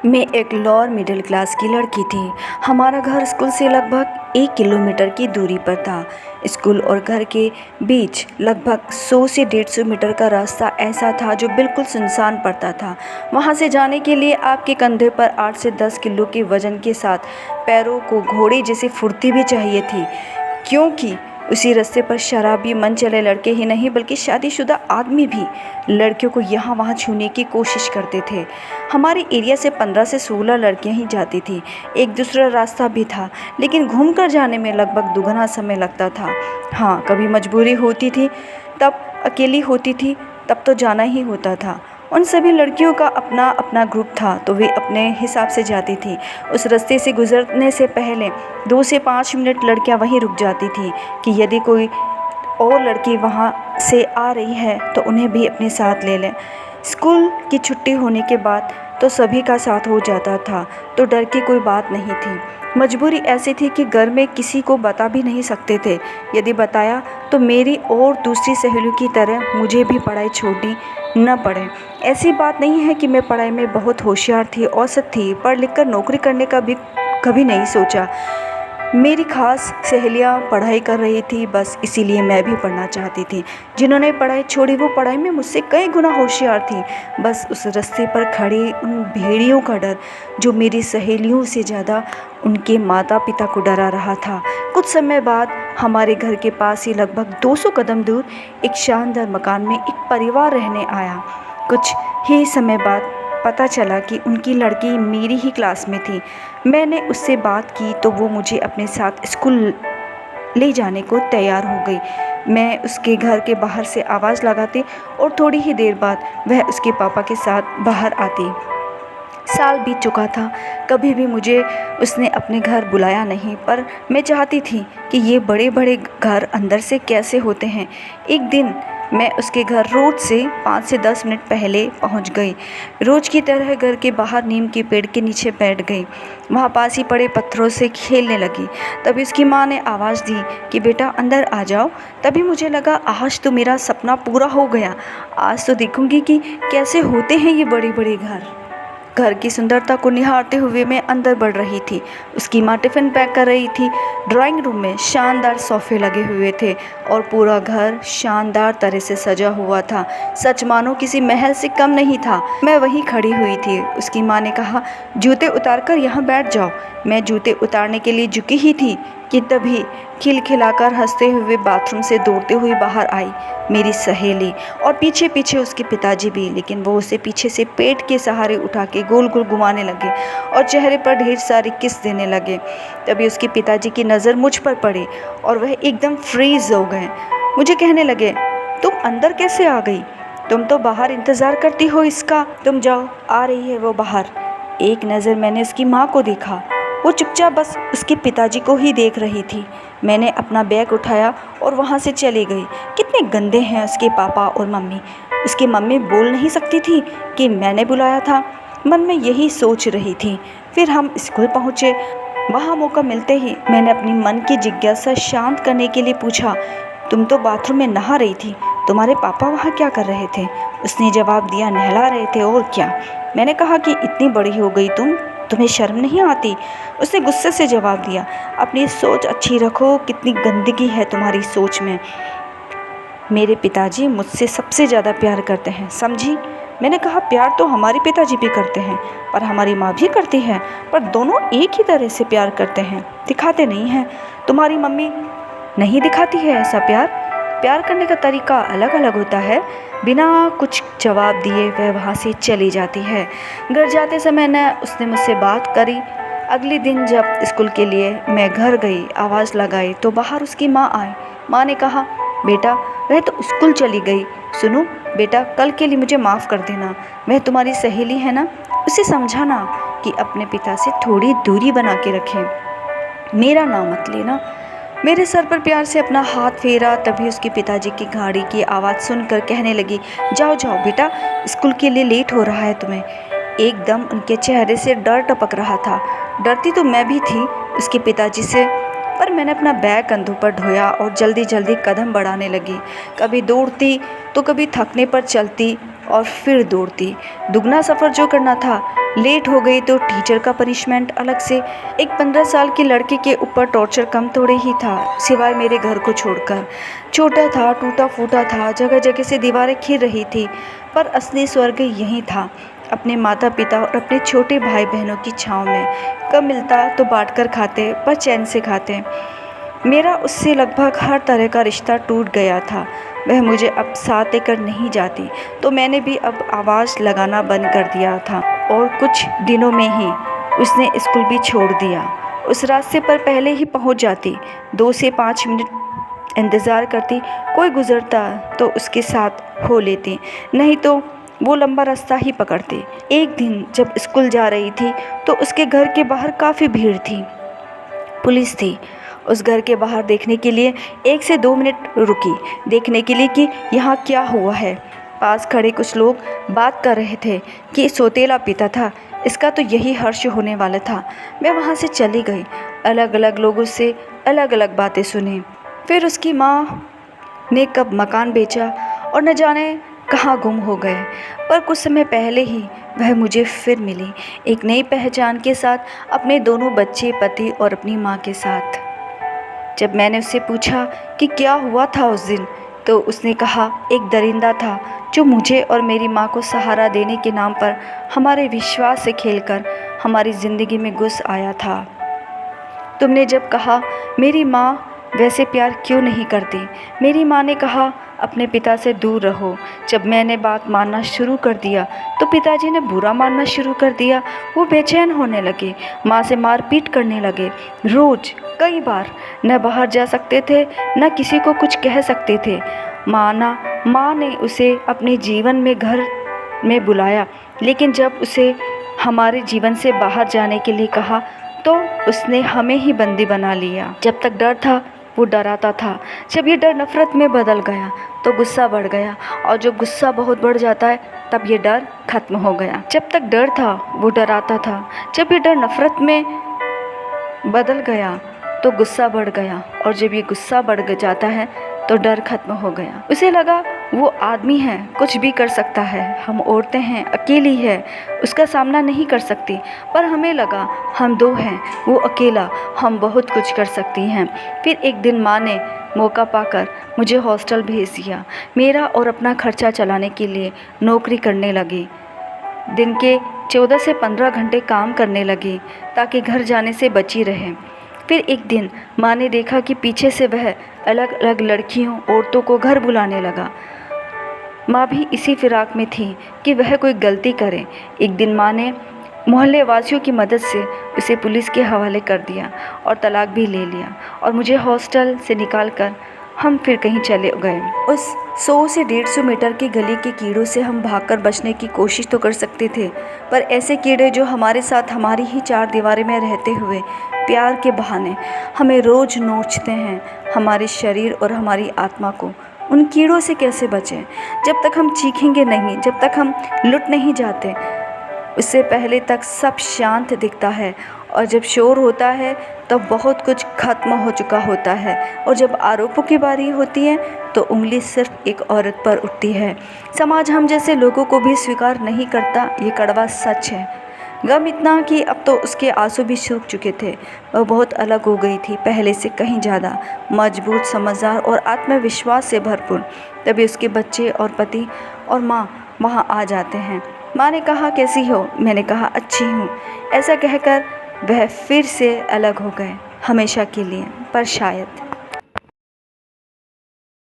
मैं एक lower middle class की लड़की थी। हमारा घर स्कूल से लगभग 1 किलोमीटर की दूरी पर था। स्कूल और घर के बीच लगभग 100 से 150 मीटर का रास्ता ऐसा था जो बिल्कुल सुनसान पड़ता था। वहाँ से जाने के लिए आपके कंधे पर 8 से 10 किलो के वजन के साथ पैरों को घोड़े जैसी फुर्ती भी चाहिए थी, क्योंकि उसी रास्ते पर शराबी मन चले लड़के ही नहीं बल्कि शादीशुदा आदमी भी लड़कियों को यहाँ वहाँ छूने की कोशिश करते थे। हमारे एरिया से 15 से 16 लड़कियाँ ही जाती थी। एक दूसरा रास्ता भी था, लेकिन घूमकर जाने में लगभग दुगना समय लगता था। हाँ, कभी मजबूरी होती थी, तब अकेली होती थी, तब तो जाना ही होता था। उन सभी लड़कियों का अपना अपना ग्रुप था, तो वे अपने हिसाब से जाती थी। उस रास्ते से गुजरने से पहले 2 से 5 मिनट लड़कियां वहीं रुक जाती थी कि यदि कोई और लड़की वहां से आ रही है तो उन्हें भी अपने साथ ले लें। स्कूल की छुट्टी होने के बाद तो सभी का साथ हो जाता था, तो डर की कोई बात नहीं थी। मजबूरी ऐसी थी कि घर में किसी को बता भी नहीं सकते थे। यदि बताया तो मेरी और दूसरी सहेलियों की तरह मुझे भी पढ़ाई छोड़नी न पड़े। ऐसी बात नहीं है कि मैं पढ़ाई में बहुत होशियार थी, औसत थी, पढ़ लिख कर नौकरी करने का भी कभी नहीं सोचा। मेरी खास सहेलियां पढ़ाई कर रही थी, बस इसीलिए मैं भी पढ़ना चाहती थी। जिन्होंने पढ़ाई छोड़ी वो पढ़ाई में मुझसे कई गुना होशियार थी। बस उस रास्ते पर खड़े उन भेड़ियों का डर जो मेरी सहेलियों से ज़्यादा उनके माता पिता को डरा रहा था। कुछ समय बाद हमारे घर के पास ही लगभग 200 कदम दूर एक शानदार मकान में एक परिवार रहने आया। कुछ ही समय बाद पता चला कि उनकी लड़की मेरी ही क्लास में थी। मैंने उससे बात की तो वो मुझे अपने साथ स्कूल ले जाने को तैयार हो गई। मैं उसके घर के बाहर से आवाज़ लगाती और थोड़ी ही देर बाद वह उसके पापा के साथ बाहर आती। साल बीत चुका था, कभी भी मुझे उसने अपने घर बुलाया नहीं, पर मैं चाहती थी कि ये बड़े बड़े घर अंदर से कैसे होते हैं। एक दिन मैं उसके घर रोज से 5 से 10 मिनट पहले पहुंच गई। रोज की तरह घर के बाहर नीम के पेड़ के नीचे बैठ गई। वहाँ पास ही पड़े पत्थरों से खेलने लगी। तभी उसकी माँ ने आवाज़ दी कि बेटा अंदर आ जाओ। तभी मुझे लगा आज तो मेरा सपना पूरा हो गया। आज तो देखूंगी कि कैसे होते हैं ये बड़े बड़े घर। घर की सुंदरता को निहारते हुए मैं अंदर बढ़ रही थी। उसकी माँ टिफ़िन पैक कर रही थी। ड्राइंग रूम में शानदार सोफे लगे हुए थे और पूरा घर शानदार तरह से सजा हुआ था। सच मानो किसी महल से कम नहीं था। मैं वहीं खड़ी हुई थी। उसकी माँ ने कहा, जूते उतार कर यहाँ बैठ जाओ। मैं जूते उतारने के लिए झुकी ही थी कि तभी खिलखिलाकर हंसते हुए बाथरूम से दौड़ते हुए बाहर आई मेरी सहेली, और पीछे पीछे उसके पिताजी भी। लेकिन वो उसे पीछे से पेट के सहारे उठा के गोल गोल घुमाने लगे और चेहरे पर ढेर सारी किस देने लगे। तभी उसके पिताजी की नज़र मुझ पर पड़ी और वह एकदम फ्रीज हो गए। मुझे कहने लगे, तुम अंदर कैसे आ गई? तुम तो बाहर इंतज़ार करती हो इसका। तुम जाओ, आ रही है वो बाहर। एक नज़र मैंने उसकी माँ को देखा। वो चुपचाप बस उसके पिताजी को ही देख रही थी। मैंने अपना बैग उठाया और वहाँ से चली गई। कितने गंदे हैं उसके पापा और मम्मी। उसकी मम्मी बोल नहीं सकती थी कि मैंने बुलाया था। मन में यही सोच रही थी। फिर हम स्कूल पहुँचे। वहाँ मौका मिलते ही मैंने अपनी मन की जिज्ञासा शांत करने के लिए पूछा, तुम तो बाथरूम में नहा रही थी, तुम्हारे पापा वहाँ क्या कर रहे थे? उसने जवाब दिया, नहला रहे थे और क्या। मैंने कहा कि इतनी बड़ी हो गई तुम्हें शर्म नहीं आती? उसने गुस्से से जवाब दिया, अपनी सोच अच्छी रखो, कितनी गंदगी है तुम्हारी सोच में। मेरे पिताजी मुझसे सबसे ज़्यादा प्यार करते हैं, समझी? मैंने कहा, प्यार तो हमारे पिताजी भी करते हैं, पर हमारी माँ भी करती है, पर दोनों एक ही तरह से प्यार करते हैं, दिखाते नहीं हैं। तुम्हारी मम्मी नहीं दिखाती है ऐसा प्यार? प्यार करने का तरीका अलग अलग होता है। बिना कुछ जवाब दिए वह वहाँ से चली जाती है। घर जाते समय न उसने मुझसे बात करी। अगले दिन जब स्कूल के लिए मैं घर गई, आवाज़ लगाई तो बाहर उसकी माँ आई। माँ ने कहा, बेटा वह तो स्कूल चली गई। सुनो बेटा, कल के लिए मुझे माफ़ कर देना। वह तुम्हारी सहेली है ना, उसे समझाना कि अपने पिता से थोड़ी दूरी बना के रखें। मेरा नाम मत लेना। मेरे सर पर प्यार से अपना हाथ फेरा। तभी उसके पिताजी की गाड़ी की आवाज़ सुनकर कहने लगी, जाओ जाओ बेटा, स्कूल के लिए लेट हो रहा है तुम्हें। एकदम उनके चेहरे से डर टपक रहा था। डरती तो मैं भी थी उसके पिताजी से, पर मैंने अपना बैग कंधों पर ढोया और जल्दी जल्दी कदम बढ़ाने लगी। कभी दौड़ती तो कभी थकने पर चलती और फिर दौड़ती। दुगना सफ़र जो करना था। लेट हो गई तो टीचर का पनिशमेंट अलग से। एक 15 साल के लड़के के ऊपर टॉर्चर कम थोड़े ही था, सिवाय मेरे घर को छोड़कर। छोटा था, टूटा फूटा था, जगह जगह से दीवारें खिर रही थी, पर असली स्वर्ग यहीं था, अपने माता पिता और अपने छोटे भाई बहनों की छाँव में। कब मिलता तो बांट कर खाते, पर चैन से खाते। मेरा उससे लगभग हर तरह का रिश्ता टूट गया था। वह मुझे अब साथ लेकर नहीं जाती, तो मैंने भी अब आवाज़ लगाना बंद कर दिया था, और कुछ दिनों में ही उसने स्कूल भी छोड़ दिया। उस रास्ते पर पहले ही पहुंच जाती, 2 से 5 मिनट इंतज़ार करती, कोई गुज़रता तो उसके साथ हो लेती, नहीं तो वो लंबा रास्ता ही पकड़ती। एक दिन जब स्कूल जा रही थी तो उसके घर के बाहर काफ़ी भीड़ थी, पुलिस थी। उस घर के बाहर देखने के लिए 1 से 2 मिनट रुकी, देखने के लिए कि यहाँ क्या हुआ है। पास खड़े कुछ लोग बात कर रहे थे कि सौतेला पिता था, इसका तो यही हर्ष होने वाला था। मैं वहाँ से चली गई, अलग अलग लोगों से अलग अलग बातें सुनी। फिर उसकी माँ ने कब मकान बेचा और न जाने कहाँ गुम हो गए, पर कुछ समय पहले ही वह मुझे फिर मिली, एक नई पहचान के साथ, अपने दोनों बच्चे, पति और अपनी माँ के साथ। जब मैंने उससे पूछा कि क्या हुआ था उस दिन, तो उसने कहा, एक दरिंदा था जो मुझे और मेरी माँ को सहारा देने के नाम पर हमारे विश्वास से खेलकर हमारी ज़िंदगी में घुस आया था। तुमने जब कहा मेरी माँ वैसे प्यार क्यों नहीं करती, मेरी माँ ने कहा अपने पिता से दूर रहो। जब मैंने बात मानना शुरू कर दिया तो पिताजी ने बुरा मानना शुरू कर दिया। वो बेचैन होने लगे, माँ से मारपीट करने लगे, रोज़ कई बार। न बाहर जा सकते थे, न किसी को कुछ कह सकते थे। माँ ने उसे अपने जीवन में घर में बुलाया, लेकिन जब उसे हमारे जीवन से बाहर जाने के लिए कहा तो उसने हमें ही बंदी बना लिया। जब तक डर था वो डराता था, जब ये डर नफ़रत में बदल गया तो गुस्सा बढ़ गया, और जब गुस्सा बहुत बढ़ जाता है तब ये डर खत्म हो गया। जब तक डर था वो डराता था, जब ये डर नफ़रत में बदल गया तो गुस्सा बढ़ गया, और जब ये गुस्सा बढ़ जाता है तो डर खत्म हो गया। उसे लगा वो आदमी है, कुछ भी कर सकता है, हम औरतें हैं, अकेली है, उसका सामना नहीं कर सकती। पर हमें लगा हम 2 हैं, वो अकेला, हम बहुत कुछ कर सकती हैं। फिर एक दिन माँ ने मौका पाकर मुझे हॉस्टल भेज दिया, मेरा और अपना खर्चा चलाने के लिए नौकरी करने लगी। दिन के 14 से 15 घंटे काम करने लगी ताकि घर जाने से बची रहे। फिर एक दिन माँ ने देखा कि पीछे से वह अलग अलग लड़कियों, औरतों को घर बुलाने लगा। माँ भी इसी फिराक में थी कि वह कोई गलती करे। एक दिन माँ ने मोहल्ले वासियों की मदद से उसे पुलिस के हवाले कर दिया और तलाक भी ले लिया, और मुझे हॉस्टल से निकालकर हम फिर कहीं चले गए। उस 100 से 150 मीटर की गली के कीड़ों से हम भागकर बचने की कोशिश तो कर सकते थे, पर ऐसे कीड़े जो हमारे साथ हमारी ही 4 दीवारें में रहते हुए प्यार के बहाने हमें रोज़ नोचते हैं, हमारे शरीर और हमारी आत्मा को, उन कीड़ों से कैसे बचें? जब तक हम चीखेंगे नहीं, जब तक हम लुट नहीं जाते, उससे पहले तक सब शांत दिखता है, और जब शोर होता है तब बहुत कुछ खत्म हो चुका होता है, और जब आरोपों की बारी होती है तो उंगली सिर्फ एक औरत पर उठती है। समाज हम जैसे लोगों को भी स्वीकार नहीं करता, ये कड़वा सच है। गम इतना कि अब तो उसके आंसू भी सूख चुके थे। वह बहुत अलग हो गई थी, पहले से कहीं ज़्यादा मजबूत, समझदार और आत्मविश्वास से भरपूर। तभी उसके बच्चे और पति और माँ वहाँ आ जाते हैं। माँ ने कहा कैसी हो? मैंने कहा अच्छी हूँ। ऐसा कहकर वह फिर से अलग हो गए, हमेशा के लिए, पर शायद।